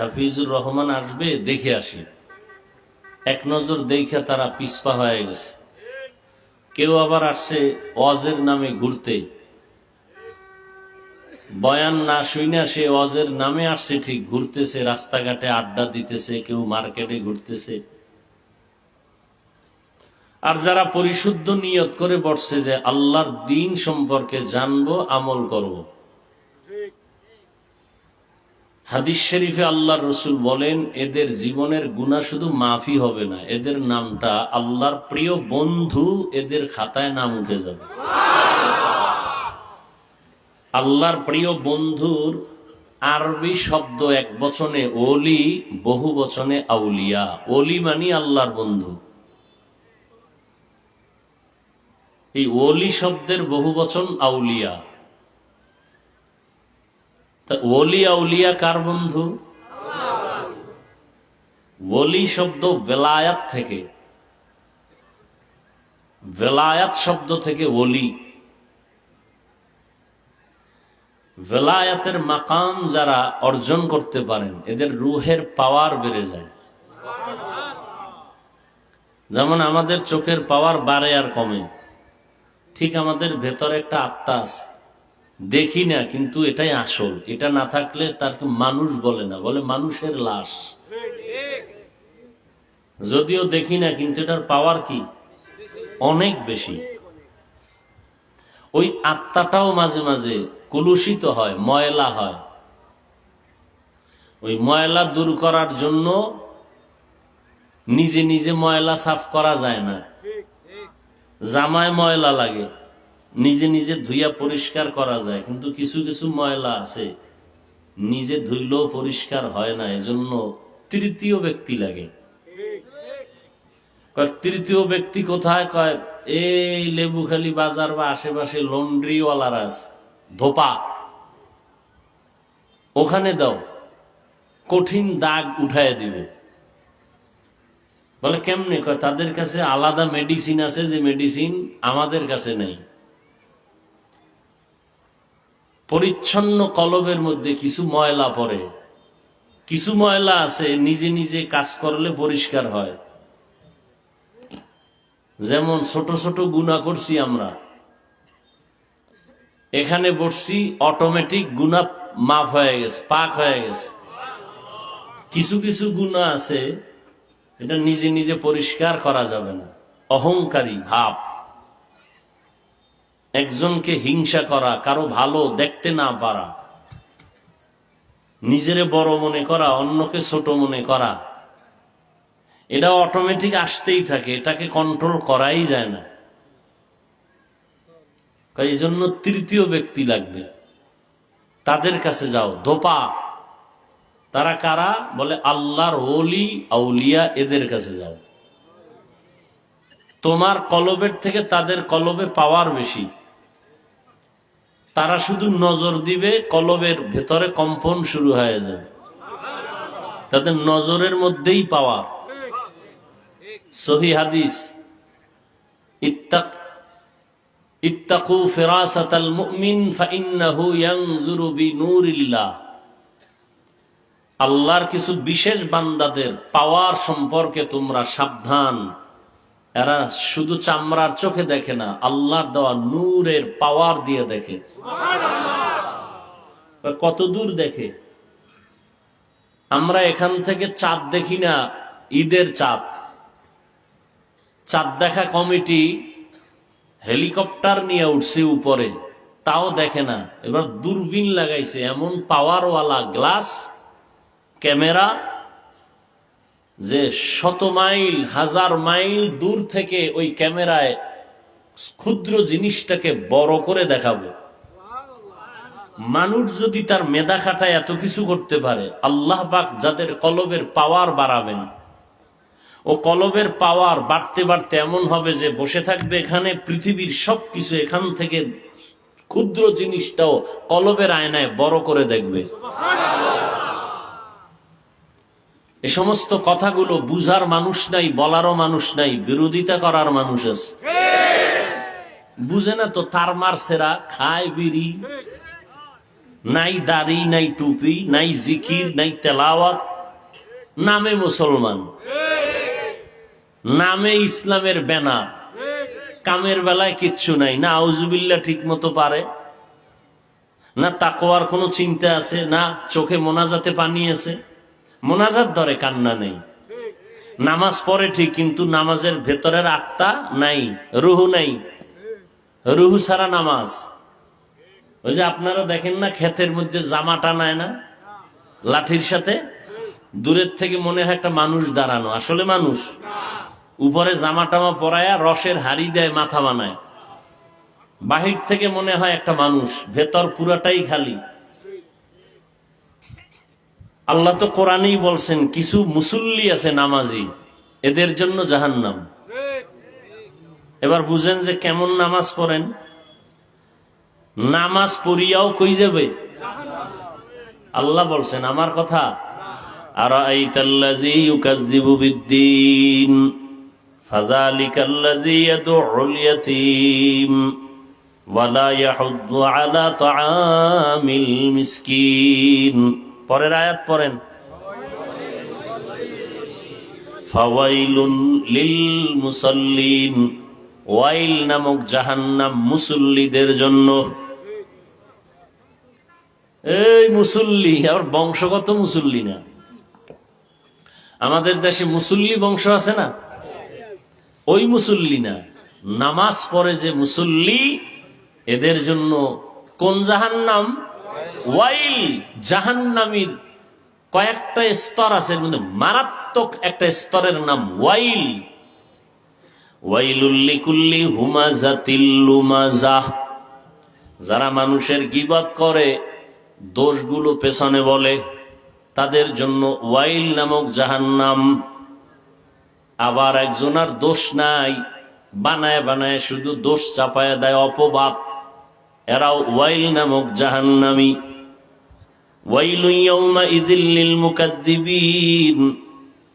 হাফিজুর রহমান আসবে, দেখে আসি। এক নজর দেখে তারা পিছপা হয়ে গেছে। কেউ আবার আসছে ওয়াজের নামে ঘুরতে, বয়ান না শুইনা সে ওয়াজের নামে আসছে ঠিক, ঘুরতেছে, রাস্তাঘাটে আড্ডা দিতেছে, কেউ মার্কেটে ঘুরতেছে। আর যারা পরিশুদ্ধ নিয়ত করে বসছে যে আল্লাহর দ্বীন সম্পর্কে জানবো, আমল করব। হাদিস শরীফে আল্লাহর রসুল বলেন, এদের জীবনের গুনাহ শুধু মাফি হবে না, এদের নামটা আল্লাহর প্রিয় বন্ধু এদের খাতায় নাম উঠে যাবে। আল্লাহর প্রিয় বন্ধুর আরবি শব্দ এক বচনে ওলি, বহু বচনে আউলিয়া। ওলি মানে আল্লাহর বন্ধু। এই ওলি শব্দের বহু বচন আউলিয়া। তা ওলি আউলিয়া কার বন্ধু? ওলি শব্দ বেলায়াত থেকে, বেলায়াত শব্দ থেকে ওলি। বেলায়াতের মাকাম যারা অর্জন করতে পারেন, এদের রুহের পাওয়ার বেড়ে যায়। যেমন আমাদের চোখের পাওয়ার বাড়ে আর কমে, ঠিক আমাদের ভেতরে একটা আত্মা আছে, দেখি না কিন্তু এটাই আসল। এটা না থাকলে তার মানুষ বলে না, বলে মানুষের লাশ। যদিও দেখি না কিন্তু এটার পাওয়ার কি অনেক বেশি। ওই আত্মাটাও মাঝে মাঝে কলুষিত হয়, ময়লা হয়। ওই ময়লা দূর করার জন্য নিজে নিজে ময়লা সাফ করা যায় না, জামায় ময়লা লাগে, নিজে নিজে ধুইয়া পরিষ্কার করা যায়, কিন্তু কিছু কিছু ময়লা আছে নিজে ধুইলেও পরিষ্কার হয় না, এজন্য তৃতীয় ব্যক্তি লাগে। তৃতীয় ব্যক্তি কোথায়? কয় এই লেবুখালী বাজার বা আশেপাশে লন্ড্রিওয়ালারা আছে, ধোপা, ওখানে দাও, কঠিন দাগ উঠায় দিবে। বলে কেমনে? কয় তাদের কাছে আলাদা মেডিসিন আছে, যে মেডিসিন আমাদের কাছে নেই। পরিচ্ছন্ন কলবের মধ্যে কিছু ময়লা পড়ে, কিছু ময়লা আছে নিজে নিজে কাজ করলে পরিষ্কার হয়। যেমন ছোট ছোট গুনাহ করছি আমরা, এখানে বসছি, অটোমেটিক গুনাহ মাফ হয়ে গেছে, পাক হয়ে গেছে। কিছু কিছু গুনাহ আছে এটা নিজে নিজে পরিষ্কার করা যাবে না। অহংকারী ভাব, একজনকে হিংসা করা, কারো ভালো দেখতে না পারা, নিজেরে বড় মনে করা, অন্যকে ছোট মনে করা, এটা অটোমেটিক আসতেই থাকে, এটাকে কন্ট্রোল করাই যায় না। এই জন্য তৃতীয় ব্যক্তি লাগবে, তাদের কাছে যাও, ধোপা। তারা কারা? বলে আল্লাহর ওলি আউলিয়া, এদের কাছে যাও। তোমার কলবের থেকে তাদের কলবে পাওয়ার বেশি। তারা শুধু নজর দিবে, কলবের ভেতরে কম্পন শুরু হয়ে যাবে, তাদের নজরের মধ্যেই পাওয়ার। সহিহ হাদিস, ইত্তাকু ফিরাসাতাল মুমিন ফাইন্নাহু ইয়ানজুরু বিনূরিল্লাহ। আল্লাহর কিছু বিশেষ বান্দাদের পাওয়ার সম্পর্কে তোমরা সাবধান। এরা শুধু চামড়ার চোখে দেখে না, আল্লাহর দেওয়া নূরের পাওয়ার দিয়ে দেখে। কত দূর দেখে? আমরা এখান থেকে চাঁদ দেখি না, ঈদের চাঁদ। চাঁদ দেখা কমিটি হেলিকপ্টার নিয়ে উঠছে উপরে, তাও দেখে না। এবার দূরবীন লাগাইছে, এমন পাওয়ারওয়ালা গ্লাস ক্যামেরা যে শত মাইল, হাজার মাইল দূর থেকে ওই ক্যামেরায় ক্ষুদ্র জিনিসটাকে বড় করে দেখাবে। মানুষ যদি তার মেধা খাটায় এত কিছু করতে পারে, আল্লাহ পাক যাদের কলবের পাওয়ার বাড়াবেন, ও কলবের পাওয়ার বাড়তে বাড়তে এমন হবে যে বসে থাকবে এখানে, পৃথিবীর সবকিছু এখান থেকে ক্ষুদ্র জিনিসটাও কলবের আয়নায় বড় করে দেখবে। এ সমস্ত কথাগুলো বুঝার মানুষ নাই, বলারও মানুষ নাই, বিরোধিতা করার মানুষ আছে। বুঝে না তো, তার মার সেরা খায় বিড়ি, নাই দাড়ি, নাই টুপি, নাই জিকির, নাই তেলাওয়াত, নামে মুসলমান, নামে ইসলামের ব্যানার, কামের বেলায় কিচ্ছু নাই, না আউজুবিল্লাহ ঠিক মতো পারে, না তাকওয়ার কোনো চিন্তা আছে, না চোখে মোনাজাতে পানি আছে, মোনাজাত ধরে কান্না নেই, নামাজ পড়ে ঠিক কিন্তু নামাজের ভেতরের আত্মা নাই, রুহু নাই, রুহু ছাড়া নামাজ। ওই যে আপনারা দেখেন না ক্ষেতের মধ্যে জামা টানায় না লাঠির সাথে, দূরের থেকে মনে হয় একটা মানুষ দাঁড়ানো, আসলে মানুষ, উপরে জামা টামা পরায়া রসের হাড়ি দেয়, মাথা বানায়, বাহির থেকে মনে হয় একটা মানুষ, ভেতর পুরাটাই খালি। আল্লাহ তো কোরআনেই বলছেন কিছু মুসল্লি আছে নামাজি, এদের জন্য জাহান্নাম। এবার বুঝেন যে কেমন নামাজ পড়েন, নামাজ পড়িয়াও কই যাবে? আল্লাহ বলছেন আমার কথা, আরাআইতাল্লাযী ইউকাযযিবু বিদ্দীন ফাযালিকাল্লাযী ইয়াদউল ইয়াতীম ওয়া লা ইয়াহুদ্দু আলা তাআমিল মিসকিন। পরের আয়াত পড়েন, ফাওয়াইলুন লিল মুসাল্লিন, ওয়াইল নামক জাহান্নাম মুসল্লিদের জন্য। এই মুসল্লি আর বংশগত মুসল্লি না, আমাদের দেশে মুসল্লি বংশ আছে না, ওই মুসল্লি না, নামাজ পড়ে যে মুসল্লি, এদের জন্য কোন জাহান্নাম? ওয়াইল। জাহান্নামীর কয়েকটা স্তর আছে, কিন্তু মারাত্মক একটা স্তরের নাম ওয়াইল। ওয়াইলুল লিকুল্লি হুমাজাতিল লুমাজাহ, যারা মানুষের গীবত করে, দোষগুলো পেছনে বলে, তাদের জন্য ওয়াইল নামক জাহান্নাম। আবার একজনের দোষ নাই, বানায় বানায় শুধু দোষ চাপায়া দেয়, অপবাদ, এরাও ওয়াইল নামক জাহান্নামী। ওয়াইলু ইয়াউমাইযিল লিল মুকাজ্জিবিন,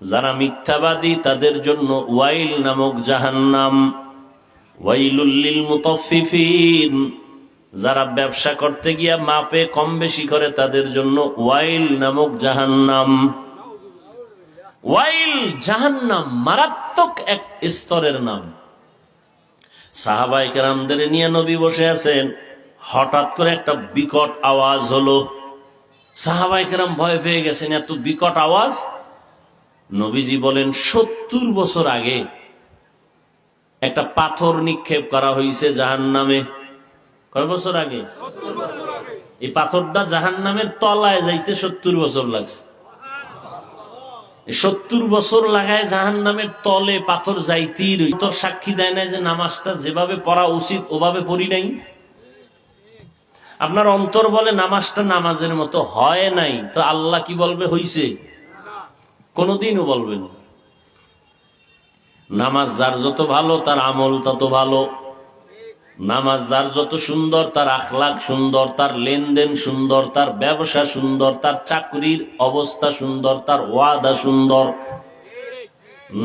যারা মিথ্যাবাদী তাদের জন্য ওয়াইল নামক জাহান্নাম। ওয়াইলুল লিল মুতাফফিফিন, যারা ব্যবসা করতে গিয়া মাপে কম বেশি করে তাদের জন্য ওয়াইল নামক জাহান্নাম। ওয়াইল জাহান্নাম মারাত্মক এক স্তরের নাম। সাহাবায়ে কেরামদের নিয়ে নবী বসে আছেন, হঠাৎ করে একটা বিকট আওয়াজ হলো। সাহাবায়ে কেরাম ভয় পেয়ে গেছেন, এত বিকট আওয়াজ। নবীজি বলেন 70 বছর আগে একটা পাথর নিক্ষেপ করা হয়েছে জাহান্নামে। কয় বছর আগে? এই পাথরটা জাহান্নামের তলায় যাইতে 70 বছর লাগছে। 70 বছর লাগায় জাহান্নামের তলে পাথর যাইতেই রই। তো সাক্ষী দেয় না যে নামাজটা যেভাবে পড়া উচিত ওভাবে পড়ি নাই। আপনার অন্তর বলে নামাজটা নামাজের মতো হয় নাই, তো আল্লাহ কি বলবে? হইছে? কোনদিনও বলবেন। নামাজ যার যত ভালো তার আমল তত ভালো, নামাজ যার যত সুন্দর তার আখলাক সুন্দর, তার লেনদেন সুন্দর, তার ব্যবসা সুন্দর, তার চাকরির অবস্থা সুন্দর, তার ওয়াদা সুন্দর।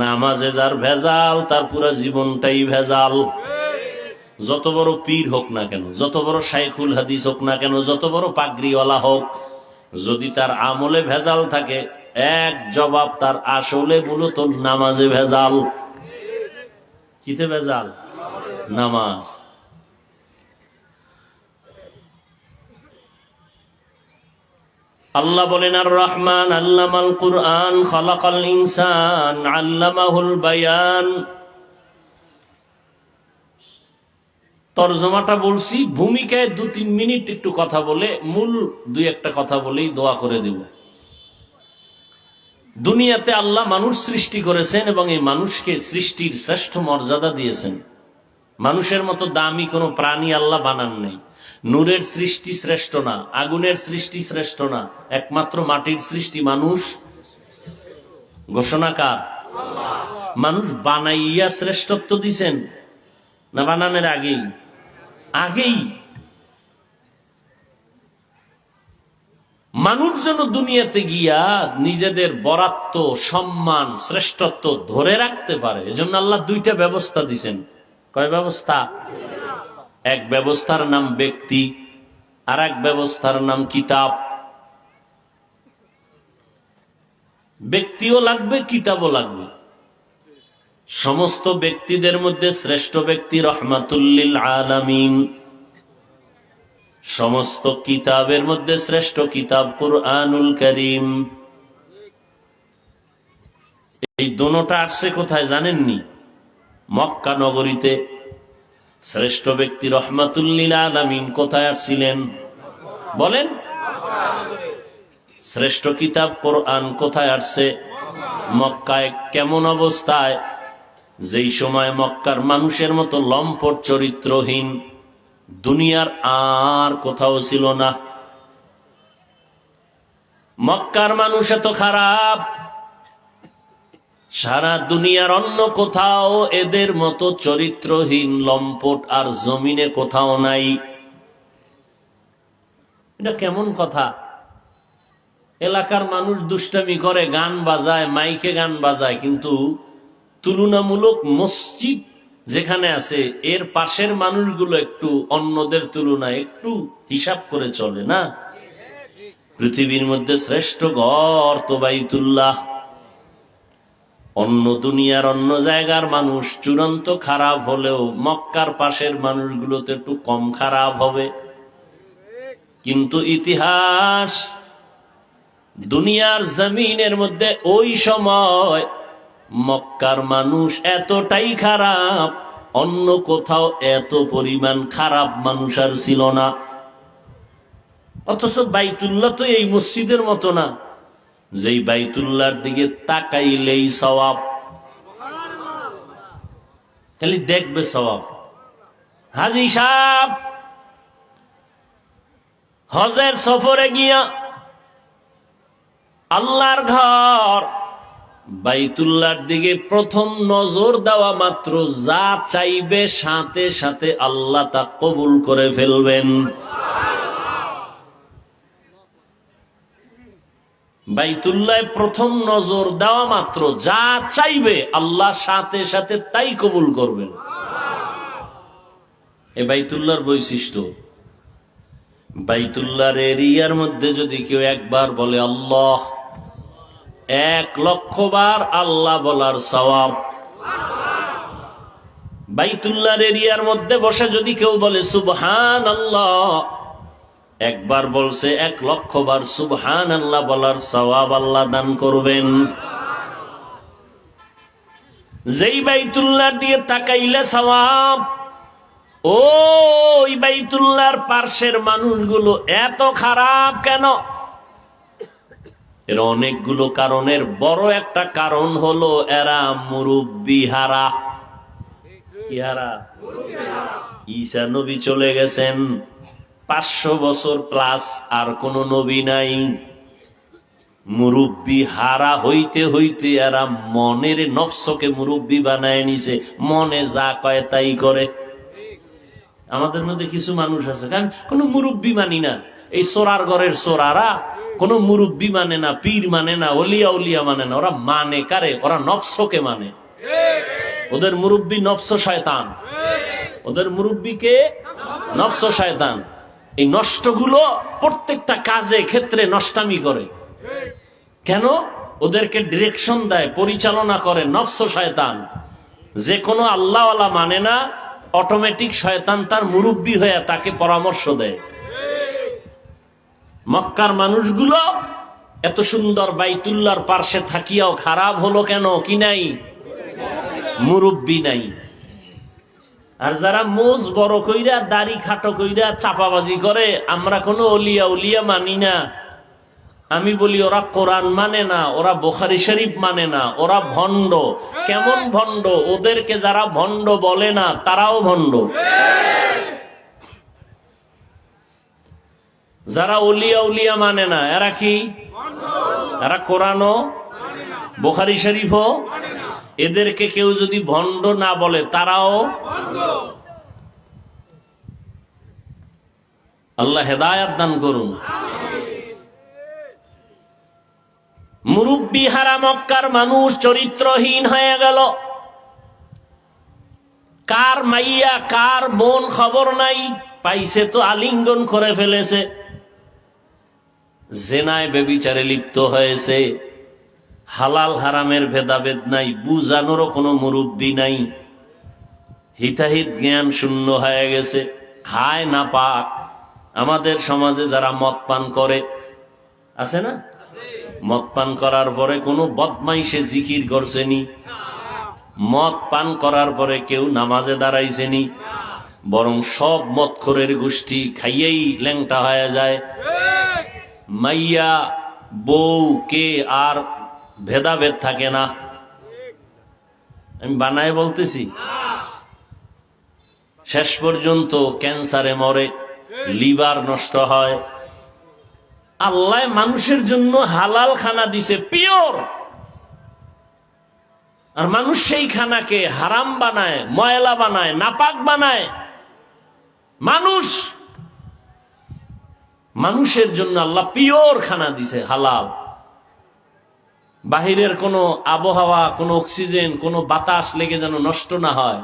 নামাজে যার ভেজাল তার পুরো জীবনটাই ভেজাল। যত বড় পীর হোক না কেন, যত বড় শাইখুল হাদিস হোক না কেন, যত বড় পাগড়িওয়ালা হোক, যদি তার আমলে ভেজাল থাকে, এক জবাব, তার আসলে মূলত নামাজে ভেজাল। কিতে ভেজাল? নামাজ। আল্লাহ বলেন আর রহমান আল্লামাল কুরআন খালাকাল ইনসান আল্লামাহুল বায়ান। তরজমাটা বলছি, ভূমিকায় 2-3 মিনিট একটু কথা বলে মূল 2-1টা কথা বলেই দোয়া করে দেব। দুনিয়াতে আল্লাহ মানুষ সৃষ্টি করেছেন এবং এই মানুষকে সৃষ্টির শ্রেষ্ঠ মর্যাদা দিয়েছেন। মানুষের মতো দামি কোনো প্রাণী আল্লাহ বানান নেই। নূরের সৃষ্টি শ্রেষ্ঠ না, আগুনের সৃষ্টি শ্রেষ্ঠ না, একমাত্র মাটির সৃষ্টি মানুষ। ঘোষণা কার? মানুষ বানাইয়া শ্রেষ্ঠত্ব দিছেন না বানানোর আগেই? আগেই। মানুষ যেন দুনিয়াতে গিয়া নিজেদের বরাত্ম, সম্মান, শ্রেষ্ঠত্ব ধরে রাখতে পারে, এজন্য আল্লাহ 2টা ব্যবস্থা দিছেন। কয় ব্যবস্থা? এক ব্যবস্থার নাম ব্যক্তি, আর এক ব্যবস্থার নাম কিতাব। ব্যক্তিও লাগবে, কিতাবও লাগবে। সমস্ত ব্যক্তিদের মধ্যে শ্রেষ্ঠ ব্যক্তি রহমাতুল্লিল আলামিন। সমস্ত কিতাবের মধ্যে শ্রেষ্ঠ কিতাব কুরআনুল কারীম। এই দোনোটা আসছে কোথায় জানেননি? মক্কা নগরীতে। শ্রেষ্ঠ ব্যক্তি রহমাতুল্লিল আলামিন কোথায় আসছিলেন বলেন? শ্রেষ্ঠ কিতাব কোরআন কোথায় আসছে? মক্কায়। কেমন অবস্থায়? যেই সময় মক্কার মানুষের মতো লম্পট চরিত্রহীন দুনিয়ার আর কোথাও ছিল না। মক্কার মানুষ এত খারাপ, সারা দুনিয়ার অন্য কোথাও এদের মতো চরিত্রহীন লম্পট আর জমিনে কোথাও নাই। এটা কেমন কথা? এলাকার মানুষ দুষ্টামি করে, গান বাজায়, মাইকে গান বাজায়, কিন্তু তুলনামূলক মসজিদ যেখানে আছে এর পাশের মানুষগুলো একটু অন্যদের তুলনায় একটু হিসাব করে চলে না। পৃথিবীর মধ্যে শ্রেষ্ঠ ঘর তো বাইতুল্লাহ। অন্য দুনিয়ার অন্য জায়গার মানুষ চূড়ান্ত খারাপ হলেও মক্কার পাশের মানুষগুলো তো একটু কম খারাপ হবে। কিন্তু ইতিহাস দুনিয়ার জমিনের মধ্যে ওই সময় মক্কার মানুষ এতটাই খারাপ, অন্য কোথাও এত পরিমাণ খারাপ মানুষ আর ছিল না। অথচ বাইতুল্লাহ তো এই মসজিদের মতো না, যেই বাইতুল্লাহর দিকে তাকাইলেই সওয়াব, খালি দেখবে সওয়াব। হাজী সাহেব হজের সফরে গিয়া আল্লাহর ঘর বাইতুল্লাহর দিকে প্রথম নজর দেওয়া মাত্র যা চাইবে সাথে সাথে আল্লাহ তা কবুল করে ফেলবেন। বাইতুল্লাহ প্রথম নজর দেওয়া মাত্র যা চাইবে আল্লাহ সাথে সাথে তাই কবুল করবেন। এ বাইতুল্লাহর বৈশিষ্ট্য। বাইতুল্লাহর এরিয়ার মধ্যে যদি কেউ একবার বলে আল্লাহ, 1,00,000 বার আল্লাহ বলার সওয়াব। বাইতুল্লাহর এরিয়ার মধ্যে বসে যদি কেউ বলে সুবহানাল্লাহ, একবার বলছে 1,00,000 বার সুবহানাল্লাহ বলার সওয়াব আল্লাহ দান করবেন। যেই বাইতুল্লাহর দিয়ে তাকাইলে সওয়াব, ওই বাইতুল্লাহর পার্শ্বের মানুষগুলো এত খারাপ কেন? এর অনেকগুলো কারণের বড় একটা কারণ হলো এরা মুরব্বি হারা। কি হারা? ঈসা নবী চলে গেছেন, 500 বছর প্লাস আর কোন নবী নাই। মুরব্বি হারা হইতে হইতে এরা মনের নফসকে মুরব্বি বানায় নিছে, মনে যা কয় তাই করে। আমাদের মধ্যে কিছু মানুষ আছে কারণ কোন মুরব্বি মানি না, এই সোরার ঘরের সোরারা কোন মুরব্বি মানে না, পীর মানে না, ওলিয়া উলিয়া মানে না। ওরা মানে কারে? ওরা নফসকে মানে। ওদের মুরব্বি নফস শয়তান, ওদের মুরব্বিকে নফস শয়তান। এই নষ্টগুলো প্রত্যেকটা কাজে ক্ষেত্রে নষ্টামি করে। কেন? ওদেরকে ডিরেকশন দেয়, পরিচালনা করে নফস শয়তান। যে কোনো আল্লাহওয়ালা মানে না, অটোমেটিক শয়তান তার মুরব্বি হয়ে তাকে পরামর্শ দেয়। মক্কার মানুষগুলো এত সুন্দর বাইতুল্লাহর পার্শ্বে থাকিয়াও খারাপ হলো কেন? কি নাই? মুরব্বি নাই। আর যারা মোজ বড় কইরা, দাড়ি খাটো কইরা চাপাবাজি করে, আমরা কোনো অলিয়া উলিয়া মানি না, আমি বলি ওরা কোরআন মানে না, ওরা বুখারী শরীফ মানে না, ওরা ভণ্ড। কেমন ভণ্ড? ওদেরকে যারা ভণ্ড বলে না তারাও ভণ্ড। যারা ওলিয়া উলিয়া মানে না এরা কি? এরা কোরআনও বুখারী শরীফও। এদেরকে কেউ যদি ভণ্ড না বলে তারাও। আল্লাহ হেদায়াত দান করুন। মুরব্বি হারা মক্কার মানুষ চরিত্রহীন হয়ে গেল। কার মাইয়া কার বোন খবর নাই, পাইছে তো আলিঙ্গন করে ফেলেছে, জেনায় বেবিচারে লিপ্ত হয়েছে, হালাল হারামের ভেদাভেদ নাই, বুঝানোরও কোনো মুরব্বী নাই, হিতাহিত জ্ঞান শূন্য হয়ে গেছে, খায় না পাক। আমাদের সমাজে যারা মদ পান করে আছে না, মদ পান করার পরে কোনো বদমাইশে জিকির করছেনি, মদ পান করার পরে কেউ নামাজে দাঁড়াইছেনি, বরং সব মদখোরের গোষ্ঠী খাইয়েই ল্যাংটা হয়ে যায়। মাইয়া বউ কে আর ভেদাভেদ থাকে না। আমি বানায় বলতেছি, শেষ পর্যন্ত ক্যান্সারে মরে, লিভার নষ্ট হয়। আল্লাহ মানুষের জন্য হালাল খানা দিছে পিওর, আর মানুষ সেই খানাকে হারাম বানায়, ময়লা বানায়, নাপাক বানায়। মানুষের জন্য আল্লাহ পিওর খানা দিছে, হালাল। বাহিরের কোনো আবহাওয়া, কোনো অক্সিজেন, কোনো বাতাস লেগে যেন নষ্ট না হয়।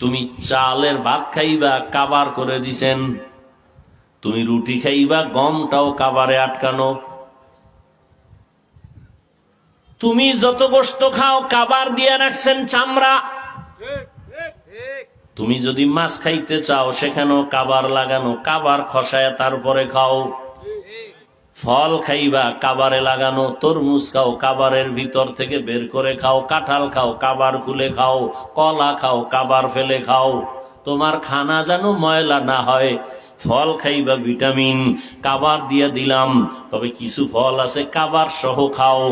তুমি চালের ভাত খাইবা, কাবার করে দিছেন। তুমি রুটি খাইবা, গমটাও কাবারে আটকানো। তুমি যত গোশত খাও, কাবার দিয়ে রাখছেন চামড়া। তুমি যদি মাছ খাইতে চাও, সেখানেও কাবার লাগানো, কাবার খসায় তারপরে খাও। ফল খাইবা, কাবারে লাগানো। তরমুজ খাও, কাবারের ভিতর থেকে বের করে খাও। কাঁঠাল খাও, কাবার খুলে খাও। কলা খাও, কাবার ফেলে খাও। তোমার খানা যেন ময়লা না হয়। ফল খাইবা ভিটামিন, কাবার দিয়ে দিলাম, তবে কিছু ফল আছে কাবার সহ খাও।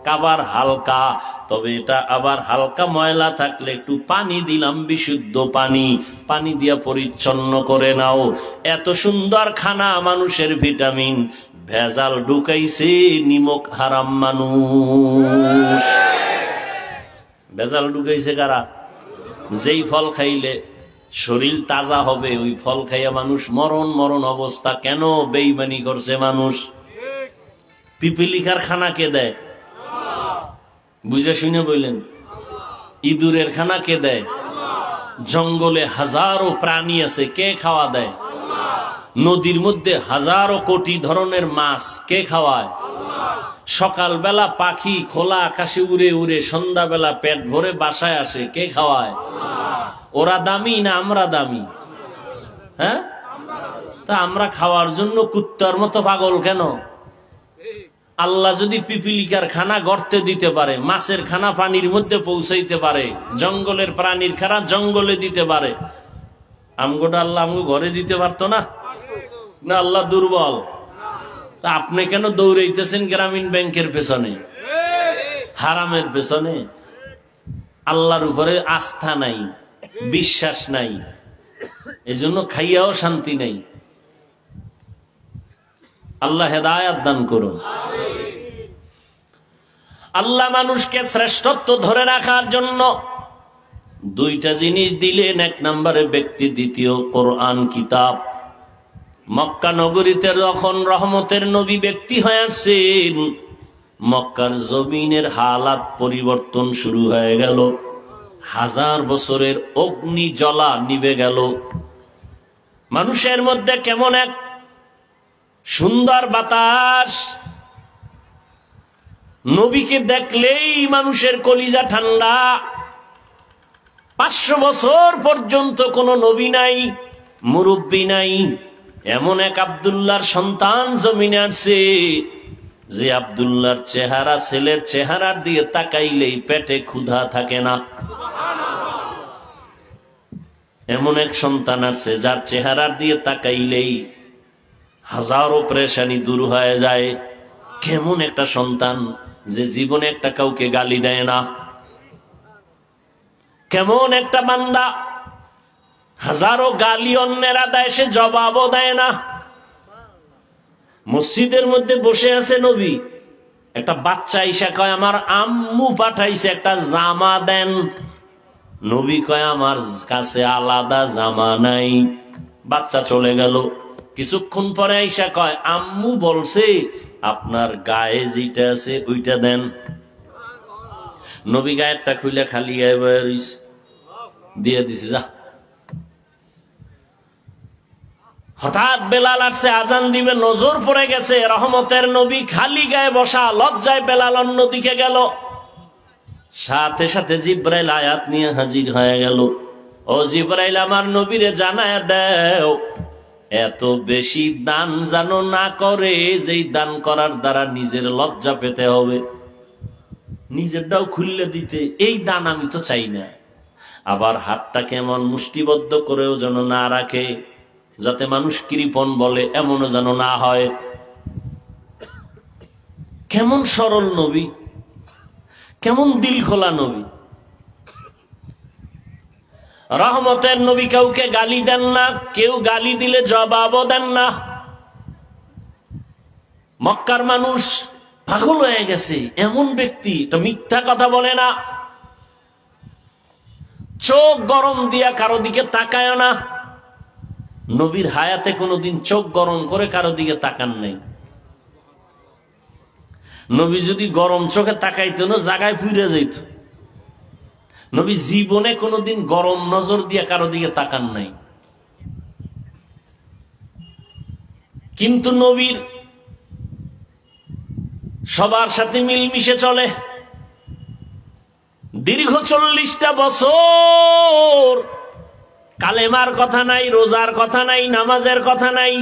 কাবার হালকা, তবে এটা আবার হালকা ময়লা থাকলে একটু পানি দিলাম, বিশুদ্ধ পানি, পানি দিয়া পরিচ্ছন্ন করে নাও। এত সুন্দর খানা, মানুষের ভিটামিন, ভেজাল ঢুকাইছে নিমক হারাম মানুষ। ভেজাল ঢুকাইছে কারা? যেই ফল খাইলে শরীর তাজা হবে, ওই ফল খাইয়া মানুষ মরণ মরণ অবস্থা। কেন বেঈমানি করছে মানুষ? পিপিলিকার খানা কে দেয়? বুঝে শুনে বললেন। ইঁদুরের খানা কে দেয়? জঙ্গলে হাজারো প্রাণী আছে, কে খাওয়া দেয়? নদীর মধ্যে হাজারো কোটি ধরনের মাছ, কে খাওয়ায়? সকালবেলা পাখি খোলা আকাশে উড়ে উড়ে সন্ধ্যাবেলা পেট ভরে বাসায় আসে, কে খাওয়ায়? ওরা দামি না আমরা দামি? হ্যাঁ, তা আমরা খাওয়ার জন্য কুত্তার মতো পাগল কেন? আল্লাহ যদি পিপিলিকার খানা গর্তে দিতে পারে, মাছের খানা পানির মধ্যে পৌঁছাইতে পারে, জঙ্গলের প্রাণীর খানা জঙ্গলে দিতে পারে, আমগোটা আল্লাহ আমগো ঘরে দিতে পারতো না? না আল্লাহ দুর্বল? তা আপনি কেন দৌড়াইতেছেন গ্রামীণ ব্যাংকের পেছনে, হারামের পেছনে? আল্লাহর উপরে আস্থা নাই, বিশ্বাস নাই, এজন্য খাইয়াও শান্তি নাই। আল্লাহ হেদায়াত দান করুন। আল্লাহ মানুষকে শ্রেষ্ঠত্ব ধরে রাখার জন্য দুইটা জিনিস দিলেন। এক নম্বরে ব্যক্তি, দ্বিতীয় কোরআন কিতাব। মক্কা নগরীতে যখন রহমতের নবী ব্যক্তি হয়ে আসছেন, মক্কার জমিনের হালাত পরিবর্তন শুরু হয়ে গেল। 1000 বছরের অগ্নি জ্বলা নিভে গেল। মানুষের মধ্যে কেমন এক সুন্দর বাতাস, নবীকে দেখলেই মানুষের কলিজা ঠান্ডা। 500 বছর পর্যন্ত কোনো নবী নাই, মুরব্বী নাই। এমন এক আব্দুল্লাহর সন্তান জমিনে আছে, যে আব্দুল্লাহর চেহারা, ছেলের চেহারার দিকে তাকাইলেই পেটে ক্ষুধা থাকে না। এমন এক সন্তান আছে, যার চেহারার দিকে তাকাইলেই হাজারো পেরেশানি দূর হয়ে যায়। কেমন একটা সন্তান, যে জীবনে একটা কাউকে গালি দেয় না। কেমন একটা বান্দা, হাজারো গালি অন্যেরা দেয়, সে জবাবও দেয় না। মসজিদের মধ্যে বসে আছে নবী, একটা বাচ্চা ঈশা কয়, আমার আম্মু পাঠাইছে একটা জামা দেন। নবী কয়, আমার কাছে আলাদা জামা নাই। বাচ্চা চলে গেল। কিছুক্ষণ পরে ঈশা কয়, আম্মু বলছে আপনার গায়ে যেটা আছে ওইটা দেন। নবী গায়েরটা খুলে খালি গায়ে বয়ে রইছে, দিয়ে দিছে, যা হঠাৎ বেলাল আসছে, আজান দিবে, নজর পড়ে গেছে রহমতের নবী খালি গায়ে বসা, লজ্জায় বেলাল অন্যদিকে গেল। সাথে সাথে জিব্রাইল আয়াত নিয়ে হাজির হয়ে গেল, ও জিব্রাইল আমার নবীরে জানায় দাও এত বেশি দান যেন না করে, যেই দান করার দ্বারা নিজের লজ্জা পেতে হবে, নিজেরটাও খুললে দিতে, এই দান আমি তো চাই না। আবার হাতটা কেমন মুষ্টিবদ্ধ করেও যেন না রাখে, যাতে মানুষ কৃপণ বলে, এমনও যেন না হয়। কেমন সরল নবী, কেমন দিল খোলা নবী। রহমতের নবী কাউকে গালি দেন না, কেউ গালি দিলে জবাবও দেন না। মক্কার মানুষ পাগল হয়ে গেছে, এমন ব্যক্তি তো মিথ্যা কথা বলে না, চোখ গরম দিয়া কারো দিকে তাকায় না। নবীর হায়াতে কোনোদিন চোখ গরম করে কারো দিকে তাকান নাই। নবী যদি গরম চোখে তাকাইতো না, জায়গায় পুড়ে যাইত। নবী জীবনে কোনোদিন গরম নজর দিয়ে কারো দিকে তাকান নাই। কিন্তু নবীর সবার সাথে মিলমিশে চলে। দীর্ঘ 40টা বছর কালেমার কথা নাই, রোজার কথা নাই, নামাজের কথা নাই,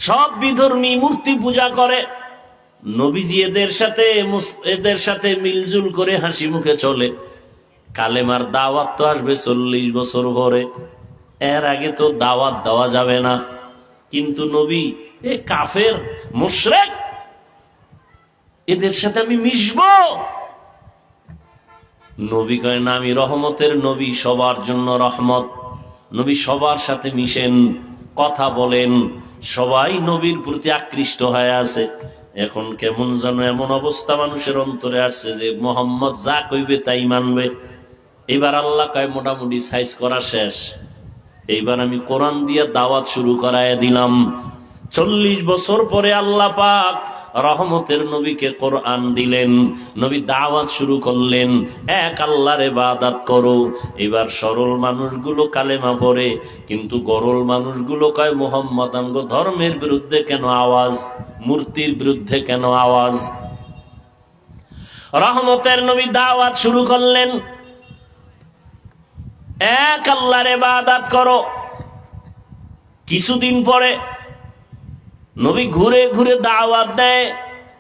সব বিধর্মী মূর্তি পূজা করে। নবীজি এদের সাথে মিলজুল করে হাসি মুখে চলে। কালেমার দাওয়াত তো আসবে 40 বছর পরে, এর আগে তো দাওয়াত দেওয়া যাবে না। কিন্তু নবী এ কাফের মুশরিক, এদের সাথে আমি মিশবো। নবী কয় না, আমি রহমতের নবী, সবার জন্য রহমত। নবী সবার সাথে মিশেন, কথা বলেন, সবাই নবীর প্রতি আকৃষ্ট হয়ে আছে। এখন কেমন যেন এমন অবস্থা মানুষের অন্তরে আসছে যে মোহাম্মদ যা কইবে তাই মানবে। এবার আল্লাহ কয় মোটামুটি সাইজ করা শেষ, এইবার আমি কোরআন দিয়ে দাওয়াত শুরু করায় দিলাম। 40 বছর পরে আল্লাহ পাক রহমতের নবীকে কোরআন দিলেন, নবী দাওয়াত শুরু করলেন, এক আল্লাহর ইবাদত করো। এবার সরল মানুষগুলো কালেমা পড়ে, কিন্তু গরল মানুষগুলো কয় মুহাম্মদ আমগো ধর্মের বিরুদ্ধে কেন আওয়াজ, মূর্তির বিরুদ্ধে কেন আওয়াজ। রহমতের নবী দাওয়াত শুরু করলেন, এক আল্লাহর ইবাদত করো। কিছুদিন পরে নবী ঘুরে ঘুরে দাওয়াত দেয়,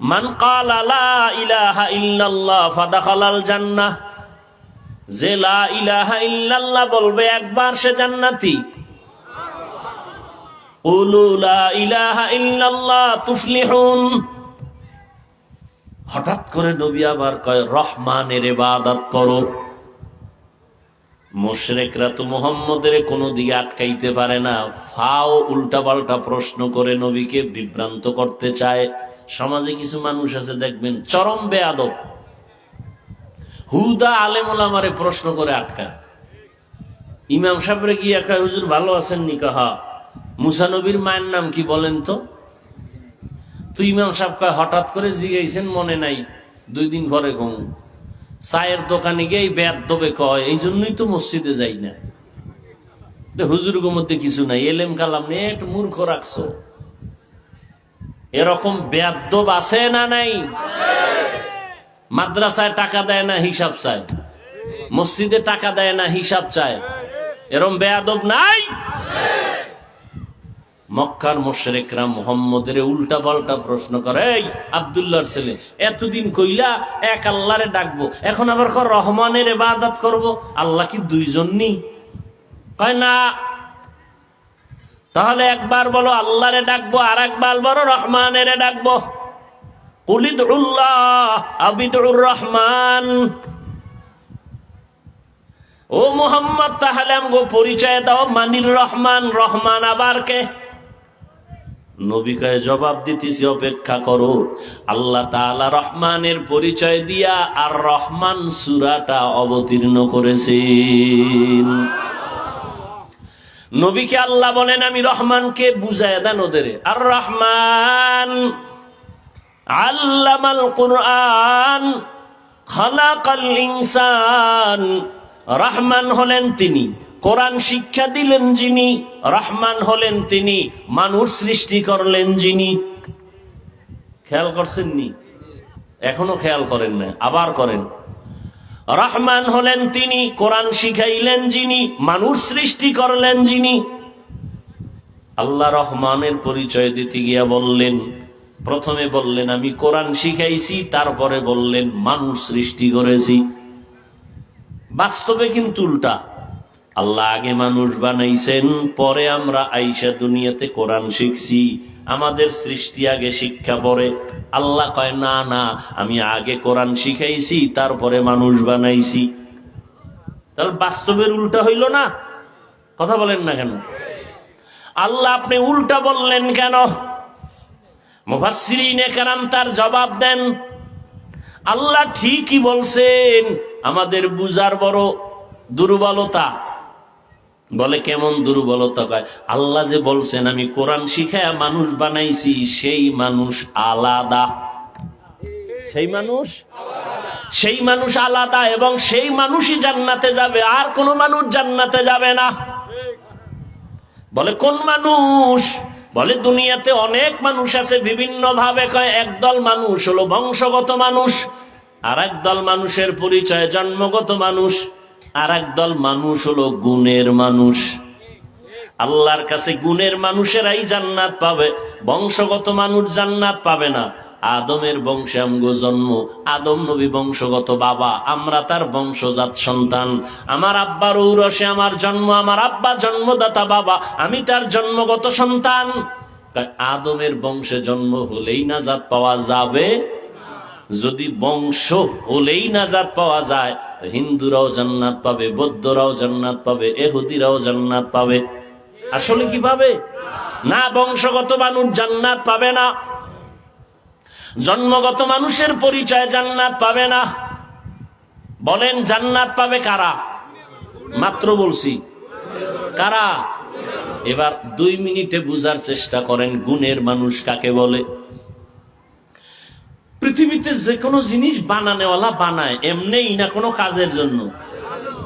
মান ক্বালা লা ইলাহা ইল্লাল্লাহ ফাদাখালাল জান্নাহ, যে লা ইলাহা ইল্লাল্লাহ বলবে একবার সে জান্নাতি। কুলু লা ইলাহা ইল্লাল্লাহ তুফলিহুন। হঠাৎ করে নবী আবার কয় রহমানের ইবাদত করো। মুশরিকরা তো মুহাম্মদের কোনো দিকে আটকাইতে পারে না, ফাও উল্টা পাল্টা প্রশ্ন করে নবীকে বিভ্রান্ত করতে চায়। সমাজে কিছু মানুষ আছে দেখবেন চরম বেয়াদব, হুদা আলেম ওলামারে প্রশ্ন করে আটকায়। ইমাম সাহেবরে গিয়ে কয় হুজুর ভালো আছেন নি? হ্যাঁ। মুসা নবীর মায়ের নাম কি বলেন তো? ইমাম সাহেব কয় হঠাৎ করে জিজ্ঞাসেন, মনে নাই, 2 দিন পরে কম। চায়ের দোকানে গিয়ে বেয়াদবে কয় এই জন্যই তো মসজিদে যাই না। হুজুরের মধ্যে কিছু নাই, এলেম কালাম নিয়ে একটু মূর্খ রাখছো। এরকম বেয়াদব আছে না নাই? মাদ্রাসায় টাকা দেয় না হিসাব চায়, মসজিদে টাকা দেয় না হিসাব চায়, এরকম বেয়াদব নাই? মক্কার মুশরিকরা মুহাম্মদের উল্টা পাল্টা প্রশ্ন করে, এই আব্দুল্লাহর ছেলে, এতদিন কইলা এক আল্লাহরে ডাকবো, এখন আবার কর রহমানের ইবাদত করব, আল্লাহ কি 2 জন নি? কয় না। তাহলে একবার বলো আল্লাহরে ডাকবো, আর একবার বলো রহমানের ডাকবো। কুলিদুল্লাহ আবিদুর রহমান। ও মুহাম্মদ, তাহলে আমগো পরিচয় দাও, মানির রহমান, রহমান আবার কে? নবী কয় জবাব দিতেছি, অপেক্ষা করো। আল্লাহ তাআলা রহমানের পরিচয় দিয়া আর রহমান সূরাটা অবতীর্ণ করেছেন। নবীকে আল্লাহ বলেন আমি রহমানকে বুঝায় দেন ওদের। আর রহমান আল্লামাল কুরআন খালাকাল ইনসান। রহমান হলেন তিনি, কোরআন শিক্ষা দিলেন যিনি, রহমান হলেন তিনি, মানুষ সৃষ্টি করলেন যিনি। খেয়াল করছেন নি? এখনো খেয়াল করেন না, আবার করেন। রহমান হলেন তিনি, কোরআন শিখাইলেন যিনি, মানুষ সৃষ্টি করলেন যিনি। আল্লাহ রহমানের পরিচয় দিতে গিয়া বললেন, প্রথমে বললেন আমি কোরআন শিখাইছি, তারপরে বললেন মানুষ সৃষ্টি করেছি। বাস্তবে কিন্তু উল্টা। আল্লাহ আগে মানুষ বানাইছেন, পরে আমরা আইসা দুনিয়াতে কোরআন শিখছি। আমাদের সৃষ্টি আগে, শিক্ষা পরে। আল্লাহ কয় না না, আমি আগে কোরআন শিখাইছি, তারপরে মানুষ বানাইছি। তাহলে বাস্তবের উল্টা হইল না? কথা বলেন না কেন? আল্লাহ আপনি উল্টা বললেন কেন? মুফাসসিরিনে কেরাম তার জবাব দেন, আল্লাহ ঠিকই বলছেন, আমাদের বুঝার বড় দুর্বলতা। বলে কেমন দুর্বলতা? কয় আল্লাহ যে বলছেন আমি কোরআন শিখায়া মানুষ বানাইছি, সেই মানুষ আলাদা। সেই মানুষ আলাদা, এবং সেই মানুষই জান্নাতে যাবে, আর কোন মানুষ জান্নাতে যাবে না। বলে কোন মানুষ? বলে দুনিয়াতে অনেক মানুষ আছে বিভিন্ন ভাবে। কয় একদল মানুষ হলো বংশগত মানুষ, আর একদল মানুষের পরিচয় জন্মগত মানুষ, আর একদল মানুষ হলো গুণের মানুষ। আল্লাহর কাছে গুণের মানুষেরাই জান্নাত পাবে, বংশগত মানুষ জান্নাত পাবে না। আদমের বংশে আমগো জন্ম, আদম নবী বংশগত বাবা, আমরা তার বংশজাত সন্তান। আমার আব্বার ঔরসে আমার জন্ম, আমার আব্বা জন্মদাতা বাবা, আমি তার জন্মগত সন্তান। তাই আদমের বংশে জন্ম হলেই নাজাত পাওয়া যাবে? যদি বংশ হলেই নাজাত পাওয়া যায়, তো হিন্দুরাও জান্নাত পাবে, বৌদ্ধরাও জান্নাত পাবে, ইহুদিরাও জান্নাত পাবে। আসলে কি পাবে? না, বংশগত মানুষ জান্নাত পাবে না, জন্মগত মানুষের পরিচয় জান্নাত পাবে না। বলেন জান্নাত পাবে কারা? মাত্র বলছি কারা? এবার 2 মিনিটে বুঝার চেষ্টা করেন গুণের মানুষ কাকে বলে। পৃথিবীতে যে কোনো জিনিস বানানেওয়ালা বানায় এমনিই না, কোনো কাজের জন্য।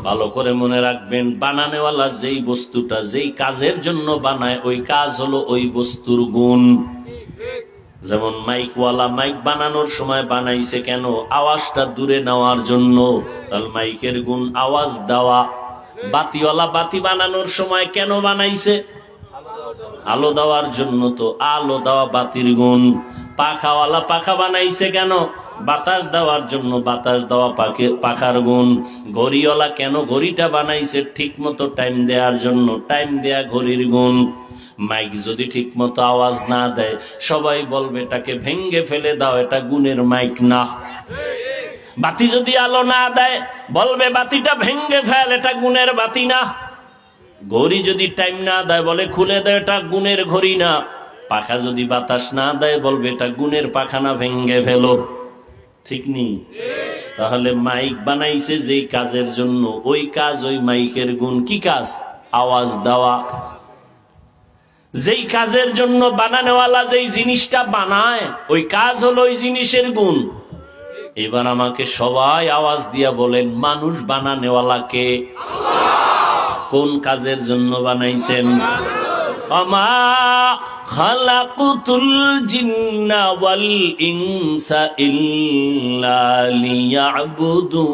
ভালো করে মনে রাখবেন, বানানেওয়ালা যেই বস্তুটা যেই কাজের জন্য বানায়, ওই কাজ হলো ওই বস্তুর গুণ। যেমন মাইকওয়ালা মাইক বানানোর সময় বানাইছে কেন? আওয়াজটা দূরে নেওয়ার জন্য, তাহলে মাইকের গুণ আওয়াজ দেওয়া। বাতিওয়ালা বাতি বানানোর সময় কেন বানাইছে? আলো দেওয়ার জন্য, তো আলো দেওয়া বাতির গুণ। পাখাওয়ালা পাখা বানাইছে কেন? বাতাস দেওয়ার জন্য, বাতাস দেওয়া পাখার গুণ। ঘড়িওয়ালা কেন ঘড়িটা বানাইছে? ঠিক মতো টাইম দেওয়ার জন্য, টাইম দেয়া ঘড়ির গুণ। মাইক যদি ঠিক মতো আওয়াজ না দেয়, সবাই বলবে এটাকে ভেঙ্গে ফেলে দাও, এটা গুণের মাইক না। বাতি যদি আলো না দেয়, বলবে বাতিটা ভেঙ্গে ফেল, এটা গুণের বাতি না। ঘড়ি যদি টাইম না দেয়, বলে খুলে দেয়, এটা গুণের ঘড়ি না। পাখা যদি বাতাস না দেয়, বলবে এটা গুণের পাখা না, ভেঙ্গে ফেলো। ঠিক নেই? তাহলে মাইক বানাইছে যেই কাজের জন্য, ওই কাজ ওই মাইকের গুণ। কি কাজ? আওয়াজ দেওয়া। যেই কাজের জন্য বানানোওয়ালা যেই জিনিসটা বানায়, ওই কাজ হলো ওই জিনিসের গুণ। এবার আমাকে সবাই আওয়াজ দিয়া বলেন, মানুষ বানানোওয়ালাকে কোন কাজের জন্য বানাইছেন? আমা খালাকুতুল জিন্না ওয়াল ইনসা ইল্লা লিয়াবুদুন।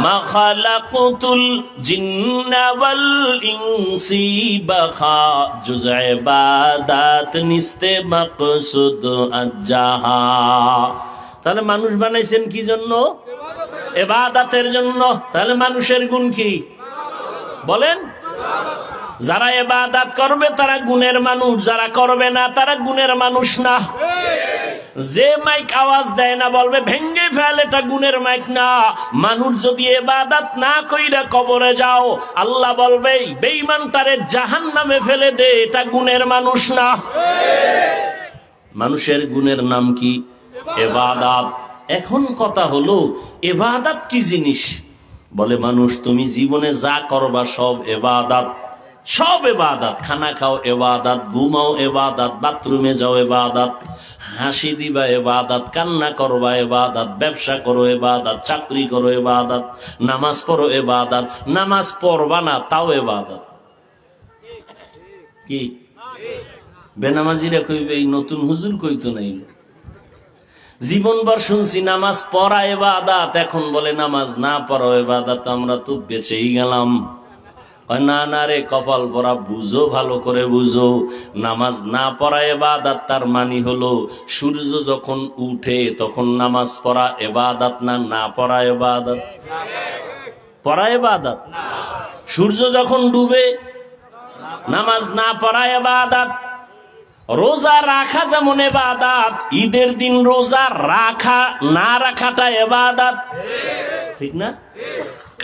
মা খালাকুতুল জিন্না ওয়াল ইনসি বাখা জুজ ইবাদাত নিস্তে মাকসুদ আজ্জাহা। তাহলে মানুষ বানাইছেন কি জন্য? ইবাদতের জন্য। তাহলে মানুষের গুণ কি বলেন? যারা ইবাদত করবে তারা গুণের মানুষ, যারা করবে না তারা গুণের মানুষ না। যে মাইক আওয়াজ দেয় না, বলবে ভেঙ্গে ফেল, এটা গুণের মাইক না। মানুষ যদি ইবাদত না কইরা কবরে যাও, আল্লাহ বলবে বেঈমানটারে জাহান্নামে ফেলে দে, এটা গুণের মানুষ না। মানুষের গুণের নাম কি? ইবাদত। এখন কথা হলো ইবাদত কি জিনিস? বলে মানুষ তুমি জীবনে যা করবা সব ইবাদত। সব ইবাদত। খানা খাও ইবাদত, ঘুমাও ইবাদত, বাথরুমে যাও ইবাদত, হাসি দিবা ইবাদত, কান্না করবা ইবাদত, ব্যবসা করো ইবাদত, চাকরি করো ইবাদত, নামাজ পড়ো ইবাদত, নামাজ পড়বা না তাও ইবাদত। কি বেনামাজিরা কইবে এই নতুন হুজুর কইতো নাই, জীবনভর শুনছি নামাজ পড়া ইবাদত, এখন বলে নামাজ না পড়া ইবাদত, আমরা তো বেঁচেই গেলাম। না না রে, কপাল পরা, বুঝো, ভালো করে বুঝো। নামাজ না পড়া ইবাদত তার মানে হলো সূর্য যখন উঠে তখন নামাজ পড়া ইবাদত না, না পড়া ইবাদত? পড়া ইবাদত। সূর্য যখন ডুবে নামাজ না পড়া ইবাদত। রোজা রাখা যেমন ইবাদত, ঈদের দিন রোজা রাখা না রাখাটা ইবাদত, ঠিক না?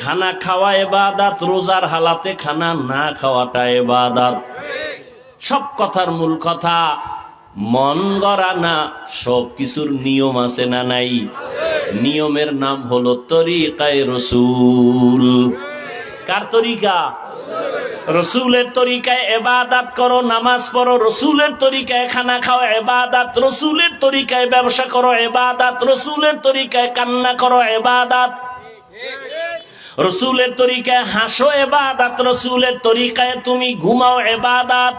খানা খাওয়া ইবাদত, রোজার হালাতে খানা না খাওয়াটা ইবাদত। সব কথার মূল কথা মন গড়া না, সব কিছুর নিয়ম আছে না নাই? নিয়মের নাম হলো তরিকায়ে রসুল। কার তরিকা? রসুলের তরিকায় ইবাদত করো, নামাজ পড়ো, রসুলের তরিকায় খানা খাও ইবাদত, রসুলের তরিকায় ব্যবসা করো ইবাদত, রসুলের তরিকায় কান্না করো ইবাদত, রসুলের তরিকায় হাসো ইবাদত, রসুলের তরিকায় তুমি ঘুমাও ইবাদত।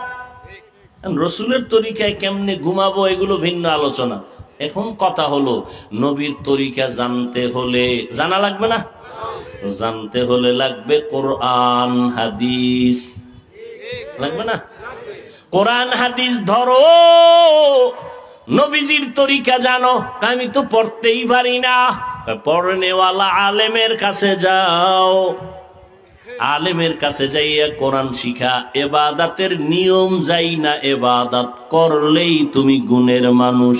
রসুলের তরিকায় কেমনে ঘুমাবো এগুলো ভিন্ন আলোচনা। এখন কথা হলো নবীর তরিকা জানতে হলে জানা লাগবে না? জানতে হলে লাগবে কোরআন হাদিস, লাগবে না? কোরআন হাদিস ধরো, নবীজির তরিকা জানো। আমি তো পড়তেই পারি না, পড়নেওয়ালা আলেমের কাছে যাও, আলেমের কাছে যাইয়া কোরআন শিখা। ইবাদতের নিয়ম যাই না, ইবাদত করলেই তুমি গুণের মানুষ,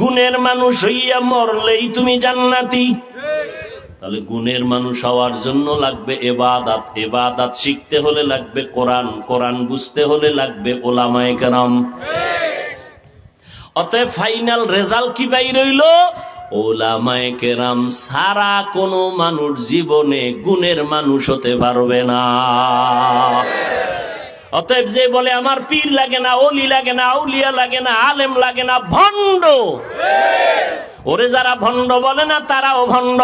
গুণের মানুষ হইয়া মরলেই তুমি জান্নাতি। তাহলে গুণের মানুষ হওয়ার জন্য লাগবে ইবাদত, ইবাদত শিখতে হলে লাগবে কোরআন, কোরআন বুঝতে হলে লাগবে উলামায়ে কেরাম। অতএব ফাইনাল রেজাল্ট কি বাইর হইল? উলামায়ে কেরাম সারা কোনো মানুষ জীবনে গুণের মানুষ হতে পারবে না। অতএব যে বলে আমার পীর লাগে না, ওলি লাগে না, আউলিয়া লাগে না, আলেম লাগে না, ভণ্ড। ওরে যারা ভণ্ড বলে না তারাও ভণ্ড।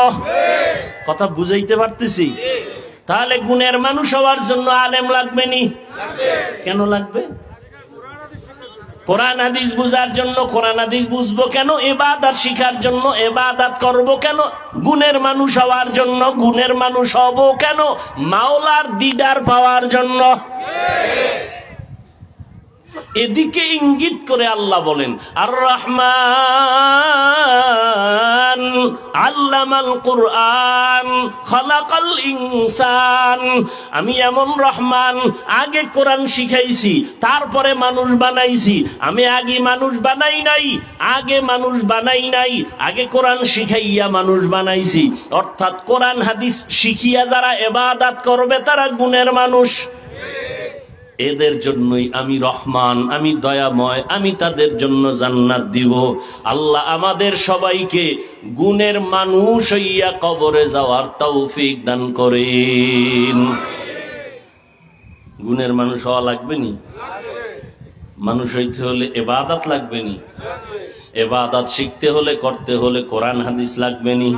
কথা বুঝাইতে পারতেছি? তাহলে গুণের মানুষ হওয়ার জন্য আলেম লাগবে নি? কেন লাগবে? কোরআন হাদিস বুঝার জন্য। কোরআন হাদিস বুঝবো কেন? ইবাদত শিখার জন্য। ইবাদত করব কেন? গুণের মানুষ হওয়ার জন্য। গুণের মানুষ হব কেন? মাওলার দিদার পাওয়ার জন্য। এদিকে ইঙ্গিত করে আল্লাহ বলেন, আর রহমান আল্লামাল কুরআন খালাকাল ইনসান। আমি এমন রহমান, আগে কোরআন শিখাইছি, তারপরে মানুষ বানাইছি। আমি আগে মানুষ বানাই নাই, আগে মানুষ বানাই নাই, আগে কোরআন শিখাইয়া মানুষ বানাইছি। অর্থাৎ কোরআন হাদিস শিখিয়া যারা ইবাদত করবে তারা গুণের মানুষ। এদের জন্যই আমি রহমান, আমি দয়াময়, আমি তাদের জন্য জান্নাত দিব। আল্লাহ আমাদের সবাইকে গুণের মানুষ হইয়া কবরে যাওয়ার তৌফিক দান করেন। গুণের মানুষ হওয়া লাগবে নি? মানুষ হইতে হলে ইবাদত লাগবে নি? ইবাদত শিখতে হলে, করতে হলে কোরআন হাদিস লাগবে নি?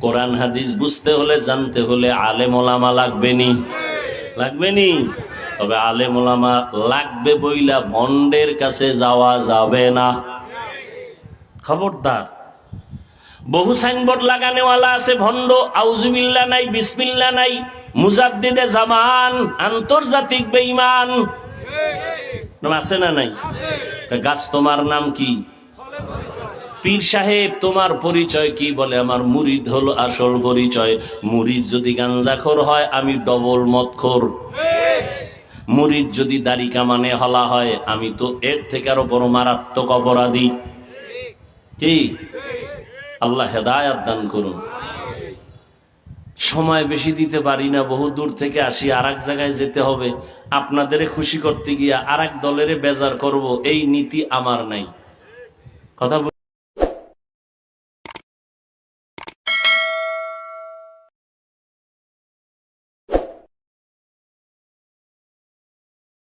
কোরআন হাদিস বুঝতে হলে, জানতে হলে আলেম ওলামা লাগবে নি? লাগবে নি? তবে আলেম ওলামা লাগবে বইলা ভণ্ডের কাছে যাওয়া যাবে না, খবরদার। বহু সাইনবোর্ড লাগানেওয়ালা আছে ভণ্ড, আউযুবিল্লাহ নাই, বিসমিল্লাহ নাই, মুজাদ্দিদে জামান, আন্তর্জাতিক বেঈমান আছে না নাই? গাছ তোমার নাম কি? পীর সাহেব তোমার পরিচয় কি? বলে আমার মুরিদ হলো আসল পরিচয়। মুরিদ যদি গাঞ্জাখোর হয়, আমি ডবল মদখোর। মুরিদ যদি দাড়ি কামানে হলা হয়, আমি তো এর থেকে আরো বড় মারাত্মক অপরাধী। কি? আল্লাহ হেদায়াত দান করুন। সময় বেশি দিতে পারি না, বহু দূর থেকে আসি, আর এক জায়গায় যেতে হবে। আপনাদের খুশি করতে গিয়া আর এক দলের বেজার করব, এই নীতি আমার নাই। কথা